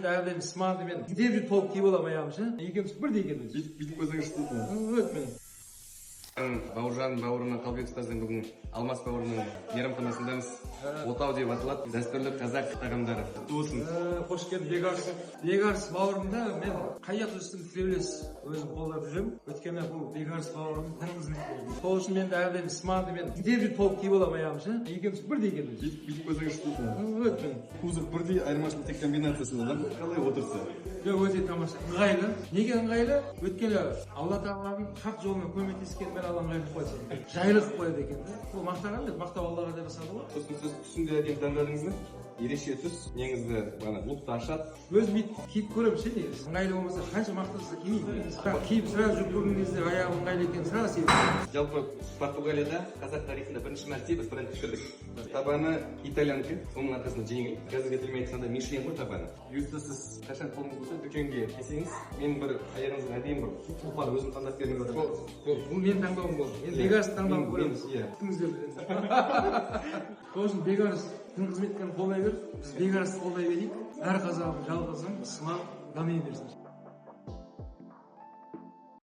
Әрден сымады мен деп жүр толық киіп аламын аяғымша. Екеуміз бірдей екенбіз. Бүйтіп қойсаңыз істейді. Вот мен. Бауыржан бауырының Қалбек ұстаздың бүгін Алмас бауырының мейрамханасындамыз. Отау деп аталады. Дәстүрлі қазақ тағамдары. Құтты болсын. Қош келдің Бекарыс. Бекарыс бауырымда мен қай жақта жүрсем тілеулес өзім қолдап жүремін. Өйткені бұл Бекарыс бауырым таңызын. Сол үшін мен әрден сымады мен деп жүр толық киіп аламын аяғымша. Екеуміз бірдей екенбіз. Бүйтіп қойсаңыз істейді. Вот мен. Кузов бірдей, айырмашылық тек комбинациясында да. Қалай отырса. Өте тамаша. Ыңғайлы. Неге ыңғайлы? Өйткені Алла тағаланың хақ жолына көмектескен мен Алла ыңғайлы қойды. Жайлы қылып қояды екен. Бұл мақтаған емес, мақтау Аллаға деп жасады ғой. Сосын сіз түсінде әдемі таңдадыңыз ба? Ерекше түс, неңізді бұлтты ашады. Өзім киіп көремін ше негізі. Ыңғайлы болмаса қанша мақтаса кимеймін. Бірақ киіп сразу жүріп көрген кезде аяғым ыңғайлы екенін сразу сездім. Жалпы Португалияда қазақ тарихында бірінші мәрте біз бренд түсірдік. Табаны итальянка, соның арқасында жеңіл. Қазіргі тілмен айтқанда Мишлен ғой табаны. Бұйыртса сіз қашан қолыңыз болса дүкенге келсеңіз, мен бір аяғыңыздың әдемі бір тұлпар өзім таңдап бермек отырмын. Бұл менің таңдауым болды. Мен Бекарысты таңдауым көреміз. Сол үшін Бекарыс тың қызметтерін қолдай бер. Біз Бекарысты қолдай берейік. Әр қазағым жалғызым, сымақ, дами берсін.